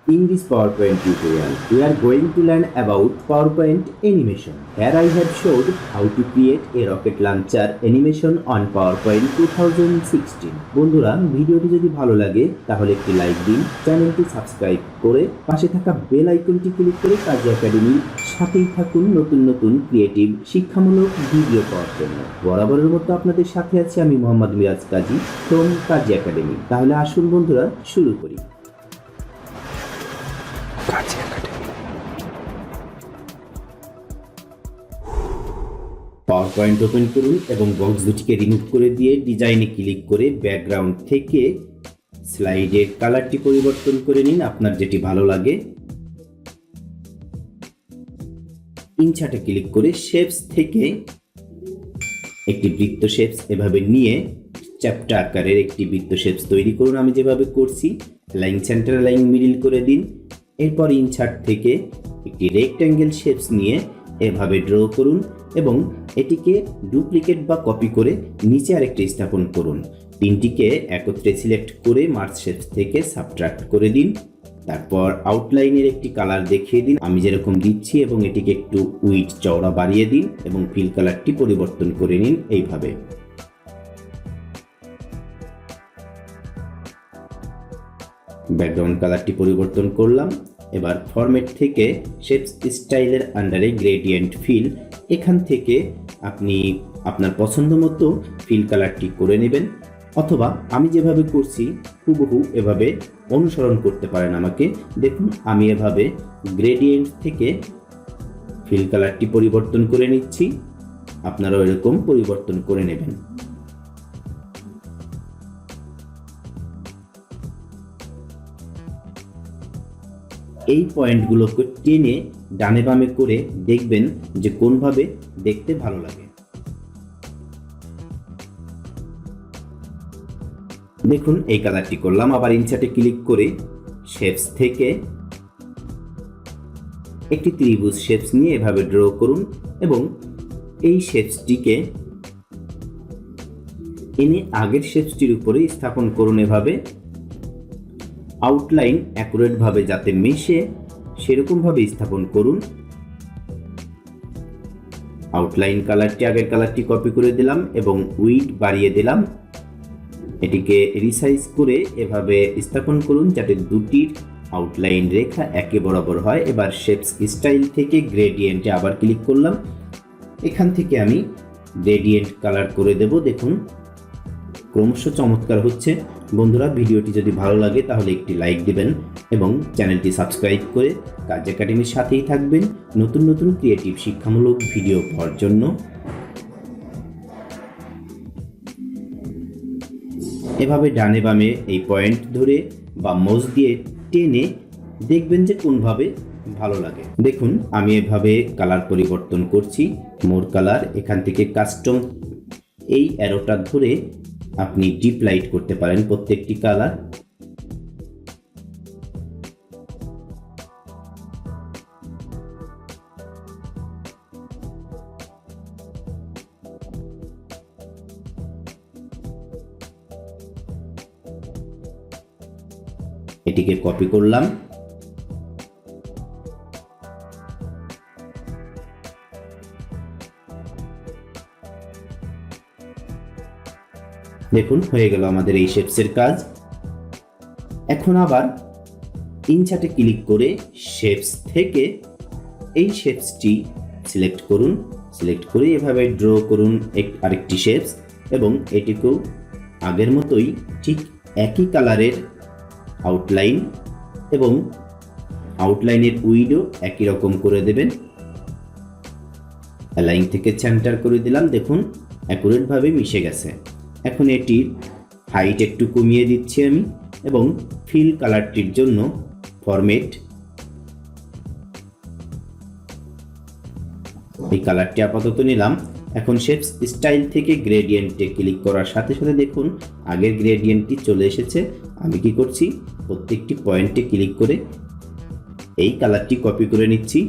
In this PowerPoint tutorial, we are going to learn about PowerPoint animation. Here I have showed how to create a rocket launcher animation on PowerPoint 2016. বন্ধুরা ভিডিওটি যদি ভালো লাগে তাহলে একটি like দিন, চ্যানেলটি সাবস্ক্রাইব করে পাশে থাকা বেল আইকনটি ক্লিক করে কাজী একাডেমির সাথেই থাকুন নতুন নতুন ক্রিয়েটিভ শিক্ষামূলক ভিডিও পাওয়ার জন্য। বরাবরের মতো আপনাদের সাথে আছি আমি মোহাম্মদ মিরাজ কাজী ফ্রম কাজী একাডেমি। তাহলে আসুন বন্ধুরা শুরু করি। পাওয়ার পয়েন্ট ওপেন করুন এবং বক্স দুটিকে রিমুভ করে দিয়ে ডিজাইনে ক্লিক করে ব্যাকগ্রাউন্ড থেকে স্লাইডের কালারটি পরিবর্তন করে নিন আপনার যেটি ভালো লাগে। ইনসার্টে ক্লিক করে শেপস থেকে একটি বৃত্ত শেপস এভাবে নিয়ে চ্যাপ্টা আকারের একটি বৃত্ত শেপস তৈরি করুন আমি যেভাবে করছি। লাইন সেন্টার লাইন মিডিল করে দিন। এরপর ইনসার্ট থেকে একটি রেক্ট্যাঙ্গেল শেপস নিয়ে এভাবে ড্র করুন এবং এটিকে ডুপ্লিকেট বা কপি করে নিচে আরেকটি স্থাপন করুন। তিনটিকে একত্রে সিলেক্ট করে মার্জ শেপস থেকে সাবট্রাক্ট করে দিন। তারপর আউটলাইনের একটি কালার দেখিয়ে দিন আমি যেরকম দিচ্ছি এবং এটিকে একটু উইডথ চওড়া বাড়িয়ে দিন এবং ফিল কালারটি পরিবর্তন করে নিন এইভাবে। ব্যাকগ্রাউন্ড কালারটি পরিবর্তন করলাম। এবার ফরম্যাট থেকে শেপস স্টাইলের আন্ডারে গ্রেডিয়েন্ট ফিল, এখান থেকে আপনি আপনার পছন্দ মতো ফিল কালারটি করে নেবেন অথবা আমি যেভাবে করছি হুবহু এভাবে অনুসরণ করতে পারেন আমাকে। দেখুন আমি এভাবে গ্রেডিয়েন্ট থেকে ফিল কালারটি পরিবর্তন করে নিচ্ছি, আপনারাও এরকম পরিবর্তন করে নেবেন। এই পয়েন্টগুলোকে টেনে ডানে বামে করে দেখবেন যে কোনভাবে দেখতে ভালো লাগে। দেখুন এই কালারটি করলাম। আবার ইনসার্টে ক্লিক করে শেপস থেকে একটি ত্রিভুজ শেপস নিয়ে এভাবে ড্র করুন এবং এই শেপসটিকে এনে আগের শেপসটির উপরে স্থাপন করুন এভাবে। আউটলাইন অ্যাকুরেট ভাবে যাতে মেশে সেরকম ভাবে স্থাপন করুন। আউটলাইন কালারটি আগের কালারটি কপি করে দিলাম এবং উইডথ বাড়িয়ে দিলাম। এটিকে রিসাইজ করে এভাবে স্থাপন করুন যাতে দুটির আউটলাইন রেখা একই বরাবর হয়। এবার শেপস স্টাইল থেকে গ্রেডিয়েন্টে আবার ক্লিক করলাম। এখান থেকে আমি গ্রেডিয়েন্ট কালার করে দেব। দেখুন ক্রমশ চমৎকার হচ্ছে। বন্ধুরা ভিডিওটি যদি ভালো লাগে তাহলে একটি লাইক দিবেন এবং চ্যানেলটি সাবস্ক্রাইব করে কাজী একাডেমির সাথেই থাকবেন নতুন নতুন ক্রিয়েটিভ শিক্ষামূলক ভিডিও পাওয়ার জন্য। এভাবে ডানে বামে এই পয়েন্ট ধরে বা মাউস দিয়ে টেনে দেখবেন যে কোনভাবে ভালো লাগে। দেখুন আমি এভাবে কালার পরিবর্তন করছি। মোর কালার, এখান থেকে কাস্টম এই অ্যারোটা ধরে আপনি ডিপ লাইট করতে পারেন প্রত্যেকটি কালার। এটিকে কপি করলাম। দেখুন হয়ে গেল আমাদের এই শেপসের কাজ। এখন আবার ইনসার্টে ক্লিক করে শেপস থেকে এই শেপসটি সিলেক্ট করুন। সিলেক্ট করে এভাবে ড্র করুন আরেকটি শেপস এবং এটিকেও আগের মতোই ঠিক একই কালারের আউটলাইন এবং আউটলাইনের উইডও একই রকম করে দেবেন। লাইন থেকে সেন্টার করে দিলাম। দেখুন অ্যাকুরেটভাবে মিশে গেছে। এখন এটির হাইট একটু কমিয়ে দিচ্ছি আমি এবং ফিল কালারটির জন্য ফরম্যাট এই কালারটি আপাতত নিলাম। এখন শেপস স্টাইল থেকে গ্রেডিয়েন্টে ক্লিক করার সাথে সাথে দেখুন আগের গ্রেডিয়েন্টটি চলে এসেছে। আমি কি করছি প্রত্যেকটি পয়েন্টে ক্লিক করে এই কালারটি কপি করে নিচ্ছি।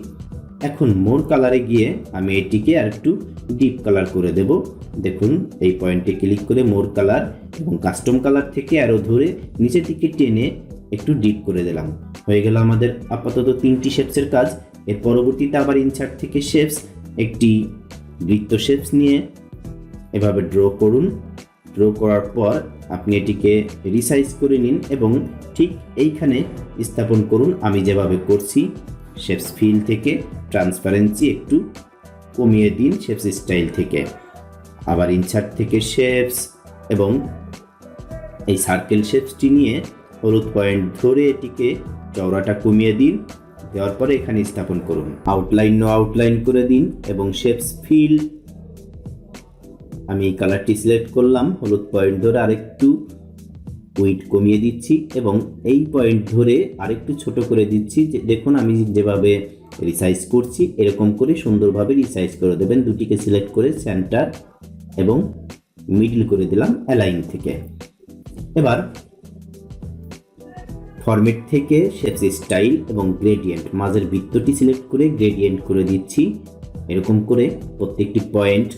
এখন মোর কালারে গিয়ে আমি এটিকে আর একটু ডিপ কালার করে দেব। দেখুন এই পয়েন্টে ক্লিক করে মোর কালার এবং কাস্টম কালার থেকে অ্যারো ধরে নিচের দিকে টেনে একটু ডিপ করে দিলাম। হয়ে গেল আমাদের আপাতত 3টি শেপসের কাজ। এর পরবর্তীতে আবার ইনসার্ট থেকে শেপস একটি বৃত্ত শেপস নিয়ে এভাবে ড্র করুন। ড্র করার পর আপনি এটিকে রিসাইজ করে নিন এবং ঠিক এইখানে স্থাপন করুন আমি যেভাবে করছি। শেপস ফিল থেকে ট্রান্সপারেন্সি একটু কমিয়ে দিন শেপস স্টাইল থেকে। আবার ইনসার্ট থেকে শেপস এবং এই সার্কেল শেপসটি নিয়ে হলুদ পয়েন্ট ধরে এটিকে চওড়াটা কমিয়ে দিন। দেওয়ার পরে এখানে স্থাপন করুন। নো আউটলাইন করে দিন এবং শেপস ফিল আমি এই কালারটি সিলেক্ট করলাম। হলুদ পয়েন্ট ধরে আরেকটু উইড কমিয়ে দিচ্ছি এবং এই পয়েন্ট ধরে আরেকটু ছোট করে দিচ্ছি। দেখুন আমি যেভাবে রিসাইজ করছি এরকম করে সুন্দরভাবে রিসাইজ করে দেবেন। দুটিকে সিলেক্ট করে সেন্টার এবং মিডল করে দিলাম অ্যালাইন থেকে। এবার ফরম্যাট থেকে শেপস স্টাইল এবং গ্রেডিয়েন্ট মাঝের বৃত্তটি সিলেক্ট করে গ্রেডিয়েন্ট করে দিচ্ছি। এরকম করে প্রত্যেকটি পয়েন্ট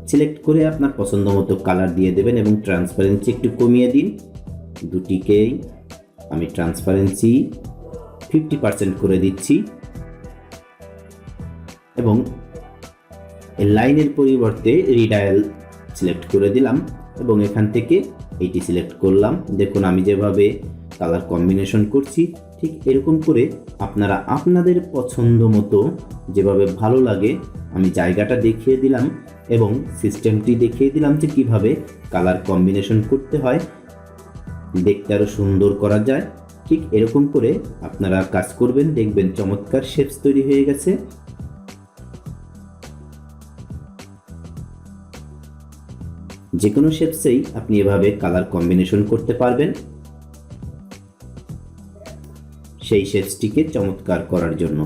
সিলেক্ট করে আপনার পছন্দ মতো কালার দিয়ে দেবেন এবং ট্রান্সপারেন্সি একটু কমিয়ে দিন। দুটিকেই আমি ট্রান্সপারেন্সি 50% করে দিচ্ছি এবং লাইনের পরিবর্তে রিডায়াল সিলেক্ট করে দিলাম এবং এখান থেকে এইটি সিলেক্ট করলাম। দেখুন আমি যেভাবে কালার কম্বিনেশন করছি ঠিক এরকম করে আপনারা আপনাদের পছন্দ মতো যেভাবে ভালো লাগে আমি জায়গাটা দেখিয়ে দিলাম এবং সিস্টেমটি দেখিয়ে দিলাম যে কিভাবে কালার কম্বিনেশন করতে হয়, দেখতে আরো সুন্দর করা যায়। ঠিক এরকম করে আপনারা কাজ করবেন, দেখবেন চমৎকার শেপস তৈরি হয়ে গেছে। যে কোনো শেপসেই আপনি এভাবে কালার কম্বিনেশন করতে পারবেন সেই শেপসটিকে চমৎকার করার জন্য।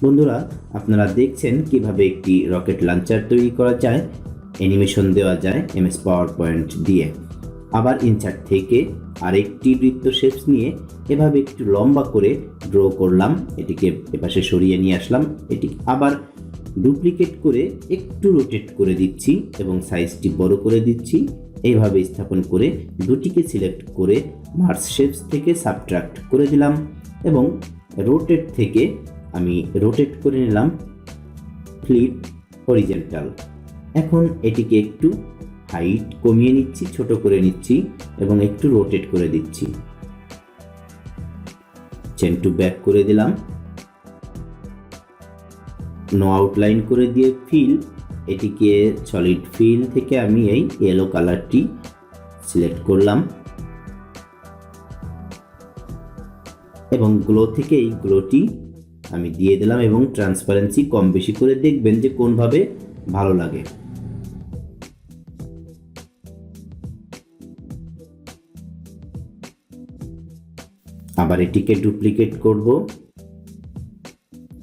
বন্ধুরা আপনারা দেখছেন কিভাবে একটি রকেট লঞ্চার তৈরি করা যায়, অ্যানিমেশন দেওয়া যায় এমএস পাওয়ার পয়েন্ট দিয়ে। আবার ইনসার্ট থেকে আরেকটি বৃত্ত শেপস নিয়ে এভাবে একটু লম্বা করে ড্র করলাম, এটিকে এপাশে সরিয়ে নিয়ে আসলাম। এটি আবার ডুপ্লিকেট করে একটু রোটেট করে দিচ্ছি এবং সাইজটি বড় করে দিচ্ছি। এইভাবে স্থাপন করে দুটিকে সিলেক্ট করে মার্জ শেপস থেকে সাবট্রাক্ট করে দিলাম এবং রোটেট থেকে আমি রোটেট করে নিলাম ফ্লিপ হরিজেন্টাল। এখন এটিকে একটু হাইট কমিয়ে নিচ্ছি, ছোট করে নিচ্ছি এবং একটু রোটেট করে দিচ্ছি। চেন টু ব্যাক করে দিলাম। নো আউটলাইন করে দিয়ে ফিল, এটিকে সলিড ফিল থেকে আমি এই ইয়েলো কালারটি সিলেক্ট করলাম এবং গ্লো থেকে এই গ্লোটি আমি দিয়ে দিলাম এবং ট্রান্সপারেন্সি কম বেশি করে দেখবেন যে কোনভাবে ভালো লাগে। আবার এটিকে ডুপ্লিকেট করব,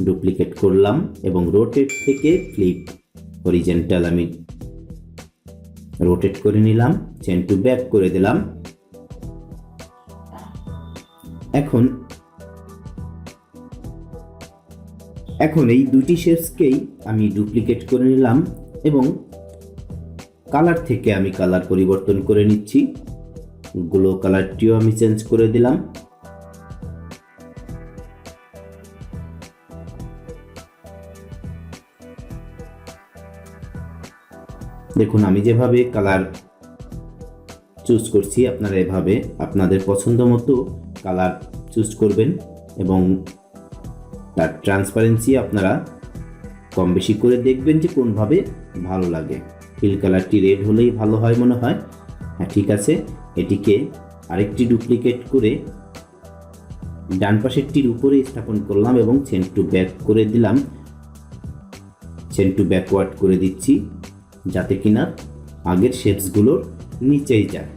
ডুপ্লিকেট করলাম এবং রোটেট থেকে ফ্লিপ হরিজেন্টাল আমি রোটেট করে নিলাম, চেন টু ব্যাক করে দিলাম। এখন এই দুটি শেপসকেই আমি ডুপ্লিকেট করে নিলাম এবং কালার থেকে আমি কালার পরিবর্তন করে নিচ্ছি। গ্লো কালারটিও আমি চেঞ্জ করে দিলাম। দেখুন আমি যেভাবে কালার চুজ করছি আপনারা এভাবে আপনাদের পছন্দ মতো কালার চুজ করবেন এবং তার ট্রান্সপারেন্সি আপনারা কম বেশি করে দেখবেন যে কোনভাবে ভালো লাগে। ফিল কালারটি রেড হলেই ভালো হয় মনে হয়। হ্যাঁ ঠিক আছে, এটিকে আরেকটি ডুপ্লিকেট করে ডান পাশেরটির উপরে স্থাপন করলাম এবং চেন টু ব্যাক করে দিলাম, চেন টু ব্যাকওয়ার্ড করে দিচ্ছি যাতে কিনা আগের শেপসগুলোর নিচেই যায়।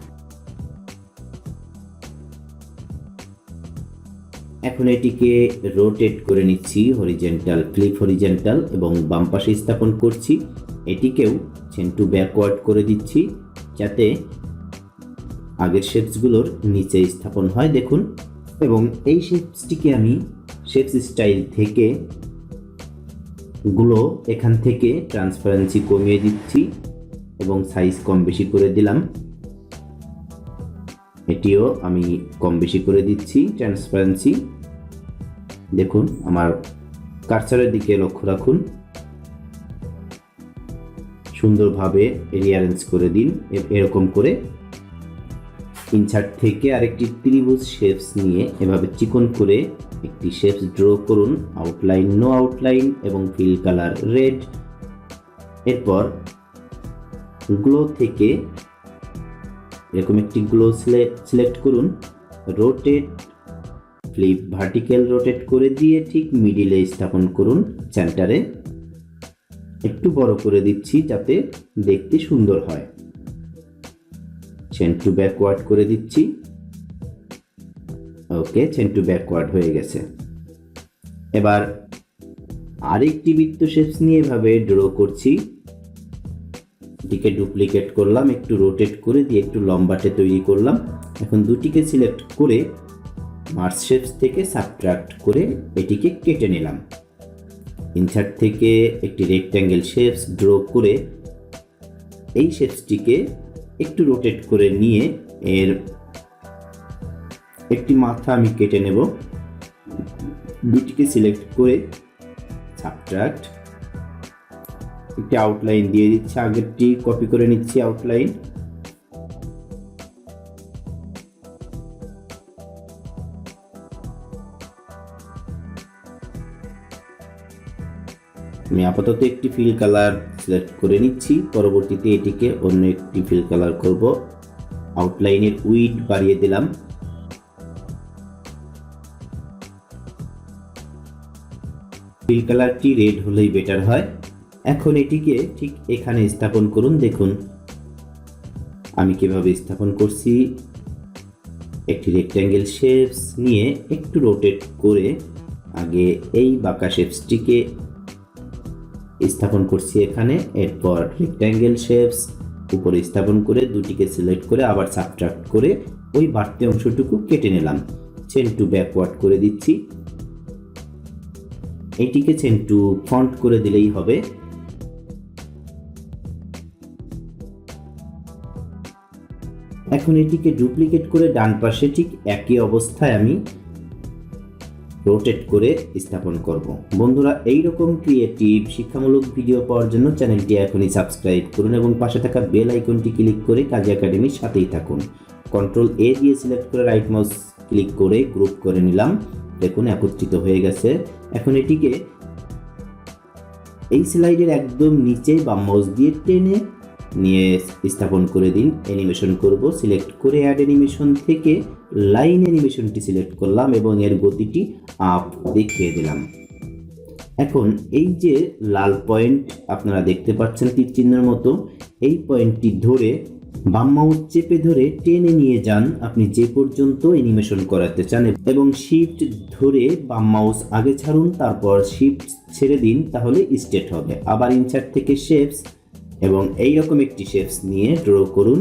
এখন এটিকে রোটেট করে নিচ্ছি হরিজেন্টাল, ফ্লিপ হরিজেন্টাল এবং বাম পাশে স্থাপন করছি। এটিকেও চেন টু ব্যাকওয়ার্ড করে দিচ্ছি যাতে আগের শেপসগুলোর নিচে স্থাপন হয়। দেখুন এবং এই শেপসটিকে আমি শেপস স্টাইল থেকে গুলো এখান থেকে ট্রান্সপারেন্সি কমিয়ে দিচ্ছি এবং সাইজ কম বেশি করে দিলাম। এটিও আমি কম বেশি করে দিচ্ছি ট্রান্সপারেন্সি। দেখুন আমার কার্সারের দিকে লক্ষ্য রাখুন, সুন্দরভাবে রিঅ্যারেঞ্জ করে দিন। এরকম করে ইনসার্ট থেকে আরেকটি ত্রিভুজ শেপস নিয়ে এভাবে চিকন করে একটি শেপস ড্র করুন। আউটলাইন, নো আউটলাইন এবং ফিল কালার রেড। এরপর গ্লো থেকে এরকম একটি গ্লো সিলেক্ট করুন। রোটেট, ফ্লিপ ভার্টিক্যাল রোটেট করে দিয়ে ঠিক মিডিলে স্থাপন করুন। সেন্টারে একটু বড় করে দিচ্ছি যাতে দেখতে সুন্দর হয়। চেন টু ব্যাকওয়ার্ড করে দিচ্ছি। ওকে, চেন টু ব্যাকওয়ার্ড হয়ে গেছে। এবার আরেকটি বৃত্ত শেপস নিয়ে এভাবে ড্র করছি। এটিকে ডুপ্লিকেট করলাম, একটু রোটেট করে দিয়ে একটু লম্বাটে তৈরি করলাম। এখন দুটিকে সিলেক্ট করে মার্জ শেপস থেকে সাবট্রাক্ট করে এটিকে কেটে নিলাম। ইনসার্ট থেকে একটি রেক্ট্যাঙ্গেল শেপস ড্র করে এই শেপসটিকে একটু রোটেট করে নিয়ে এর একটি মাথা আমি কেটে নেব। দুটিকে সিলেক্ট করে সাবট্রাক্ট, একটি আউটলাইন দিয়ে দিচ্ছি। আগেরটি কপি করে নিচ্ছি আউটলাইন। আমি আপাতত একটি ফিল কালার সিলেক্ট করে নিচ্ছি, পরবর্তীতে এটিকে অন্য একটি ফিল কালার করব। আউটলাইনের উইডথ বাড়িয়ে দিলাম। ফিল কালারটি রেড হলেই বেটার হয়। এখন এটিকে ঠিক এখানে স্থাপন করুন। দেখুন আমি কিভাবে স্থাপন করছি। একটি রেক্ট্যাঙ্গেল শেপস নিয়ে একটু রোটেট করে আগে এই বাঁকা শেপসটিকে স্থাপন করছি এখানে। এরপর রেক্ট্যাঙ্গেল শেপস উপরে স্থাপন করে দুটিকে সিলেক্ট করে আবার সাবট্রাক্ট করে ওই বাড়তি অংশটুকু কেটে নিলাম। চেন টু ব্যাকওয়ার্ড করে দিচ্ছি। এটিকে চেন টু ফ্রন্ট করে দিলেই হবে। এখন এটিকে ডুপ্লিকেট করে ডান পাশে ঠিক একই অবস্থায় আমি রোটেট করে স্থাপন করব। বন্ধুরা, এইরকম ক্রিয়েটিভ শিক্ষামূলক ভিডিও পাওয়ার জন্য চ্যানেলটি এখনই সাবস্ক্রাইব করুন এবং পাশে থাকা বেল আইকনটি ক্লিক করে কাজী একাডেমির সাথেই থাকুন। কন্ট্রোল এ দিয়ে সিলেক্ট করে রাইট মাউস ক্লিক করে গ্রুপ করে নিলাম। দেখুন একত্রিত হয়ে গেছে। এখন এটিকে এই স্লাইডের একদম নিচে বাম মাউস দিয়ে টেনে নিয়ে স্থাপন করে দিন। অ্যানিমেশন করব, সিলেক্ট করে অ্যাড অ্যানিমেশন থেকে লাইন অ্যানিমেশনটি সিলেক্ট করলাম এবং এর গতিটি আপ দেখিয়ে দিলাম। এখন এই যে লাল পয়েন্ট আপনারা দেখতে পাচ্ছেন তীর চিহ্নের মতো, এই পয়েন্টটি ধরে বাম মাউস চেপে ধরে টেনে নিয়ে যান আপনি যে পর্যন্ত অ্যানিমেশন করাতে চান এবং শিফট ধরে বাম মাউস আগে ছাড়ুন, তারপর শিফট ছেড়ে দিন, তাহলে স্ট্রেট হবে। আবার ইনসার্ট থেকে শেপস এবং এইরকম একটি শেপস নিয়ে ড্র করুন।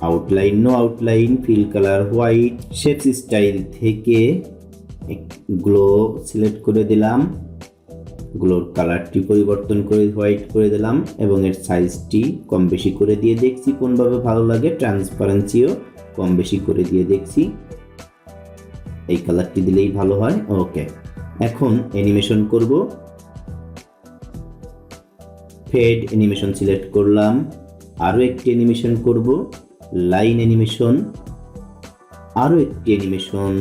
Outline, no outline, fill colour white. Shapes style থেকে গ্লো সিলেক্ট করে দিলাম। গ্লোর কালারটি পরিবর্তন করে হোয়াইট করে দিলাম এবং এর সাইজটি কম বেশি করে দিয়ে দেখছি কোনভাবে ভালো লাগে। ট্রান্সপারেন্সিও কম বেশি করে দিয়ে দেখছি। এই কালারটি দিলেই ভালো হয়। ওকে, এখন অ্যানিমেশন করব। ফেড অ্যানিমেশন সিলেক্ট করলাম। আরও একটি অ্যানিমেশন করব, লাইন অ্যানিমেশন। আরও একটি অ্যানিমেশন।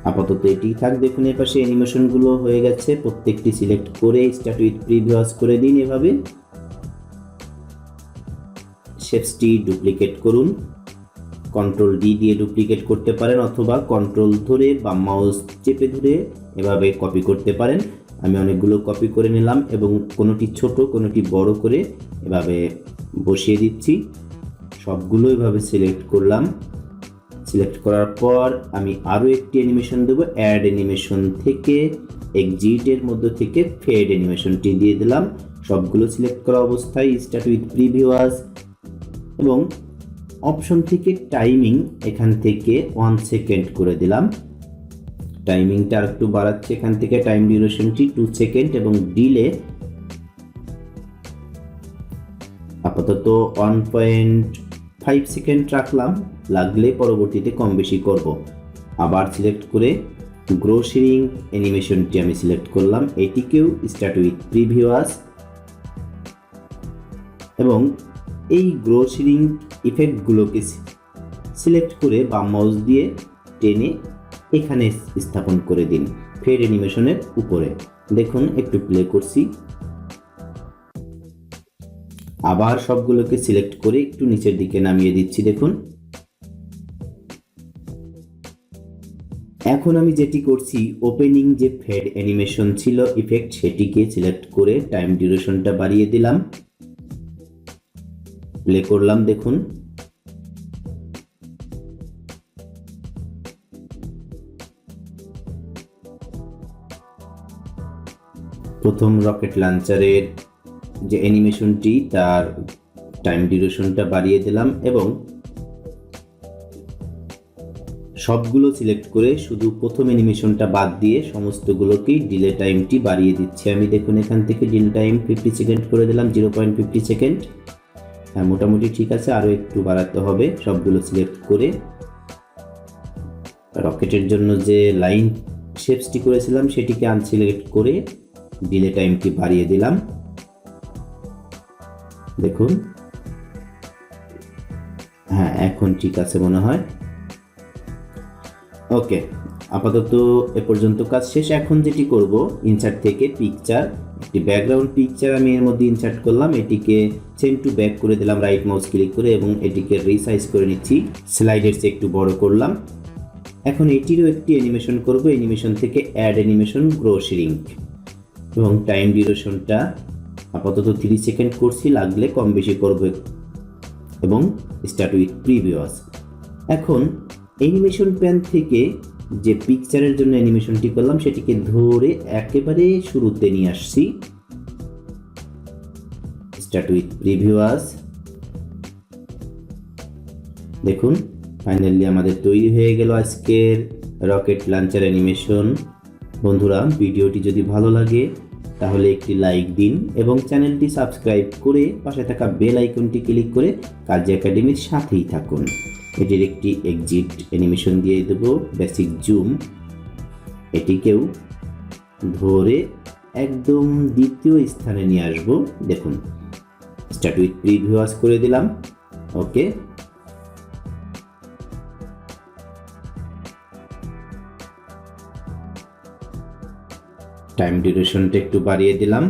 আপাতত এটি থাক। দেখুন এর পাশে অ্যানিমেশনগুলো হয়ে গেছে। প্রত্যেকটি সিলেক্ট করে স্টার্ট উইথ প্রিভিউস করে দিন। এভাবে শেপসটি ডুপ্লিকেট করুন। কন্ট্রোল ডি দিয়ে ডুপ্লিকেট করতে পারেন অথবা কন্ট্রোল ধরে বাম মাউস চেপে ধরে এভাবে কপি করতে পারেন। আমি অনেকগুলো কপি করে নিলাম এবং কোনোটি ছোট কোনোটি বড় করে এভাবে বসিয়ে দিচ্ছি। সবগুলো এভাবে সিলেক্ট করলাম। সিলেক্ট করার পর আমি আরও একটি অ্যানিমেশন দেবো। অ্যাড অ্যানিমেশন থেকে এক্সিটের মধ্যে থেকে ফেড অ্যানিমেশনটি দিয়ে দিলাম। সবগুলো সিলেক্ট করা অবস্থায় স্টার্ট উইথ প্রিভিউস এবং অপশন থেকে টাইমিং এখান থেকে 1 সেকেন্ড করে দিলাম। টাইমিংটা আর একটু বাড়াচ্ছে এখান থেকে, টাইম ডিউরেশনটি 2 সেকেন্ড এবং ডিলে আপাতত 5 সেকেন্ড রাখলাম, লাগলে পরবর্তীতে কম বেশি করব। আবার সিলেক্ট করে গ্রো শিরিং অ্যানিমেশনটি আমি সিলেক্ট করলাম, এটিকেও স্টার্ট উইথ প্রিভিউয়াস এবং এই গ্রো শিরিং ইফেক্টগুলোকে সিলেক্ট করে বাম মাউস দিয়ে টেনে এখানে স্থাপন করে দিন ফেড অ্যানিমেশনের উপরে। দেখুন একটু প্লে করছি, আবার সবগুলোকে সিলেক্ট করে একটু নিচের দিকে নামিয়ে দিচ্ছি। দেখুন এখন আমি যেটি করছি, ওপেনিং যে ফেড অ্যানিমেশন ছিল ইফেক্ট, সেটিকে সিলেক্ট করে টাইম ডিউরেশনটা বাড়িয়ে দিলাম, প্লে করলাম। দেখুন প্রথম রকেট লঞ্চারের যে অ্যানিমেশনটি তার টাইম ডিউরেশনটা বাড়িয়ে দিলাম এবং সবগুলো সিলেক্ট করে শুধু প্রথম অ্যানিমেশনটা বাদ দিয়ে সমস্তগুলোকেই ডিলে টাইমটি বাড়িয়ে দিচ্ছি আমি। দেখুন এখান থেকে ডিলে টাইম 50 সেকেন্ড করে দিলাম, 0.50 সেকেন্ড। হ্যাঁ, মোটামুটি ঠিক আছে, আরও একটু বাড়াতে হবে। সবগুলো সিলেক্ট করে রকেটের জন্য যে লাইন শেপসটি করেছিলাম সেটিকে আনসিলেক্ট করে ডিলে টাইমটি বাড়িয়ে দিলাম। দেখুন হ্যাঁ, এখন ঠিক আছে মনে হয়। ওকে, আপাতত এ পর্যন্ত কাজ শেষ। এখন যেটি করব, ইনসার্ট থেকে পিকচার, একটি ব্যাকগ্রাউন্ড পিকচার আমি এর মধ্যে ইনসার্ট করলাম, এটিকে সেন্ড টু ব্যাক করে দিলাম রাইট মাউস ক্লিক করে এবং এটিকে রিসাইজ করে নিচ্ছি, স্লাইডের চেয়ে একটু বড় করলাম। এখন এটিরও একটি অ্যানিমেশন করব, অ্যানিমেশন থেকে অ্যাড অ্যানিমেশন গ্রো শিরিং এবং টাইম ডিউরেশনটা আপাতত 30 সেকেন্ড করছি, লাগলে কম বেশি করব এবং স্টার্ট উইথ প্রিভিউয়াস। এখন অ্যানিমেশন প্যান থেকে যে পিকচারের জন্য অ্যানিমেশনটি করলাম সেটিকে ধরে একেবারে শুরুতে নিয়ে আসছি, স্টার্ট উইথ প্রিভিউয়াস। দেখুন ফাইনালি আমাদের তৈরি হয়ে গেল আজকের রকেট লঞ্চার অ্যানিমেশন। বন্ধুরা, ভিডিওটি যদি ভালো লাগে তাহলে একটি লাইক দিন এবং চ্যানেলটি সাবস্ক্রাইব করে পাশে থাকা বেল আইকনটি ক্লিক করে কার্য একাডেমির সাথেই থাকুন। এটির একটি এক্সিট অ্যানিমেশন দিয়ে দেব, বেসিক জুম, এটিকেও ধরে একদম দ্বিতীয় স্থানে নিয়ে আসব। দেখুন স্টার্ট উইথ প্রিভিউয়াস করে দিলাম। ওকে, টাইম ডিউরেশনটা একটু বাড়িয়ে দিলাম,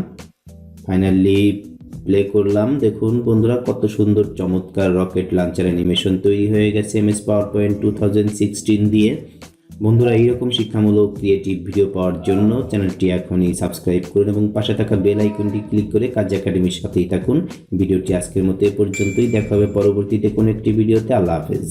ফাইনালি প্লে করলাম। দেখুন বন্ধুরা, কত সুন্দর চমৎকার রকেট লঞ্চার অ্যানিমেশন তৈরি হয়ে গেছে MS PowerPoint 2016 দিয়ে। বন্ধুরা, এইরকম শিক্ষামূলক ক্রিয়েটিভ ভিডিও পাওয়ার জন্য চ্যানেলটি এখনই সাবস্ক্রাইব করুন এবং পাশে থাকা বেল আইকনটি ক্লিক করে কার্য একাডেমির সাথেই থাকুন। ভিডিওটি আজকের মতো এ পর্যন্তই, দেখা হবে পরবর্তীতে কোনো একটি ভিডিওতে। আল্লাহ হাফেজ।